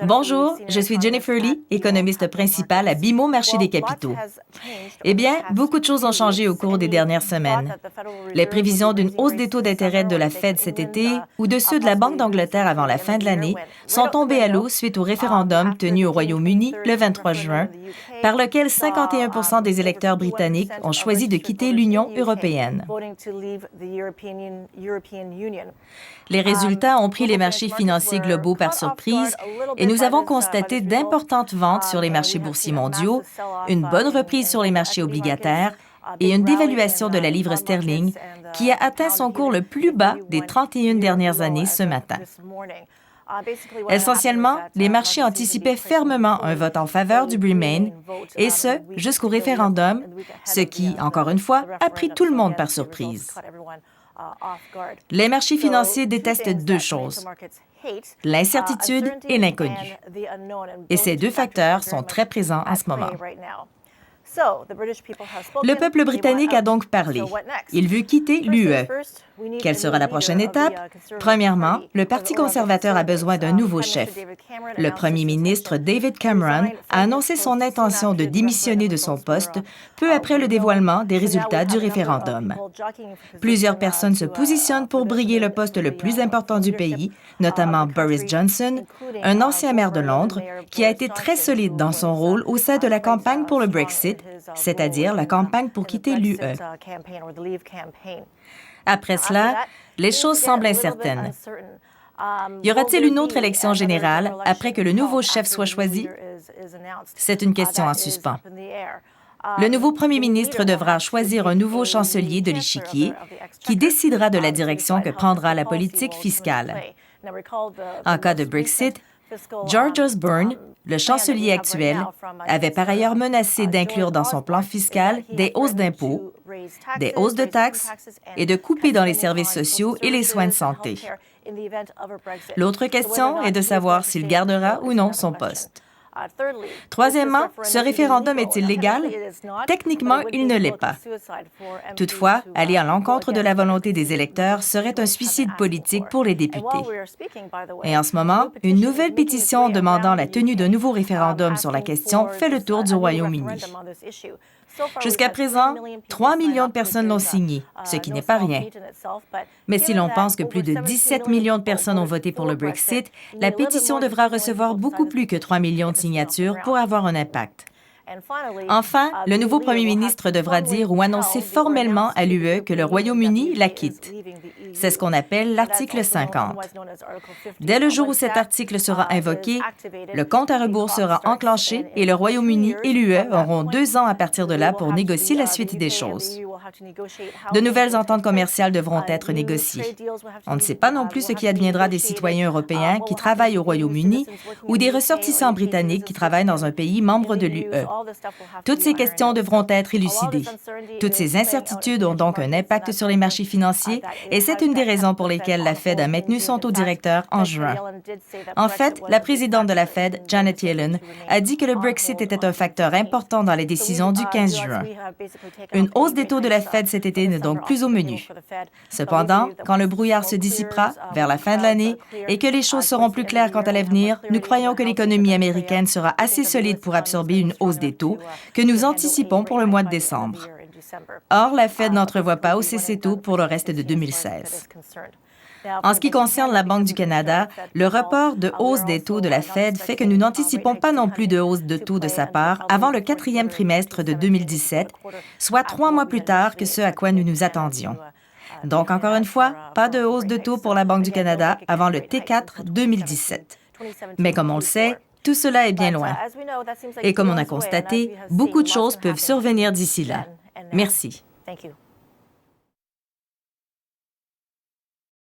Bonjour, je suis Jennifer Lee, économiste principale à BMO Marché des capitaux. Eh bien, beaucoup de choses ont changé au cours des dernières semaines. Les prévisions d'une hausse des taux d'intérêt de la Fed cet été ou de ceux de la Banque d'Angleterre avant la fin de l'année sont tombées à l'eau suite au référendum tenu au Royaume-Uni le 23 juin, par lequel 51 des électeurs britanniques ont choisi de quitter l'Union européenne. Les résultats ont pris les marchés financiers globaux par surprise et nous avons constaté d'importantes ventes sur les marchés boursiers mondiaux, une bonne reprise sur les marchés obligataires et une dévaluation de la livre sterling qui a atteint son cours le plus bas des 31 dernières années ce matin. Essentiellement, les marchés anticipaient fermement un vote en faveur du Remain, et ce, jusqu'au référendum, ce qui, encore une fois, a pris tout le monde par surprise. Les marchés financiers détestent deux choses, l'incertitude et l'inconnu. Et ces deux facteurs sont très présents en ce moment. Le peuple britannique a donc parlé. Il veut quitter l'UE. Quelle sera la prochaine étape? Premièrement, le Parti conservateur a besoin d'un nouveau chef. Le premier ministre David Cameron a annoncé son intention de démissionner de son poste peu après le dévoilement des résultats du référendum. Plusieurs personnes se positionnent pour briguer le poste le plus important du pays, notamment Boris Johnson, un ancien maire de Londres, qui a été très solide dans son rôle au sein de la campagne pour le Brexit, c'est-à-dire la campagne pour quitter l'UE. Après cela, les choses semblent incertaines. Y aura-t-il une autre élection générale après que le nouveau chef soit choisi? C'est une question en suspens. Le nouveau premier ministre devra choisir un nouveau chancelier de l'échiquier qui décidera de la direction que prendra la politique fiscale. En cas de Brexit, George Osborne, le chancelier actuel, avait par ailleurs menacé d'inclure dans son plan fiscal des hausses d'impôts, des hausses de taxes et de couper dans les services sociaux et les soins de santé. L'autre question est de savoir s'il gardera ou non son poste. Troisièmement, ce référendum est-il légal? Techniquement, il ne l'est pas. Toutefois, aller à l'encontre de la volonté des électeurs serait un suicide politique pour les députés. Et en ce moment, une nouvelle pétition demandant la tenue d'un nouveau référendum sur la question fait le tour du Royaume-Uni. Jusqu'à présent, 3 millions de personnes l'ont signé, ce qui n'est pas rien. Mais si l'on pense que plus de 17 millions de personnes ont voté pour le Brexit, la pétition devra recevoir beaucoup plus que 3 millions de signatures pour avoir un impact. Enfin, le nouveau premier ministre devra dire ou annoncer formellement à l'UE que le Royaume-Uni la quitte. C'est ce qu'on appelle l'article 50. Dès le jour où cet article sera invoqué, le compte à rebours sera enclenché et le Royaume-Uni et l'UE auront 2 ans à partir de là pour négocier la suite des choses. De nouvelles ententes commerciales devront être négociées. On ne sait pas non plus ce qui adviendra des citoyens européens qui travaillent au Royaume-Uni ou des ressortissants britanniques qui travaillent dans un pays membre de l'UE. Toutes ces questions devront être élucidées. Toutes ces incertitudes ont donc un impact sur les marchés financiers et c'est une des raisons pour lesquelles la Fed a maintenu son taux directeur en juin. En fait, la présidente de la Fed, Janet Yellen, a dit que le Brexit était un facteur important dans les décisions du 15 juin. Une hausse des taux de la Fed cet été n'est donc plus au menu. Cependant, quand le brouillard se dissipera vers la fin de l'année et que les choses seront plus claires quant à l'avenir, nous croyons que l'économie américaine sera assez solide pour absorber une hausse des taux que nous anticipons pour le mois de décembre. Or, la Fed n'entrevoit pas hausser ses taux pour le reste de 2016. En ce qui concerne la Banque du Canada, le report de hausse des taux de la Fed fait que nous n'anticipons pas non plus de hausse de taux de sa part avant le 4e trimestre de 2017, soit 3 mois plus tard que ce à quoi nous nous attendions. Donc, encore une fois, pas de hausse de taux pour la Banque du Canada avant le T4 2017. Mais comme on le sait, tout cela est bien loin. Et comme on a constaté, beaucoup de choses peuvent survenir d'ici là. Merci.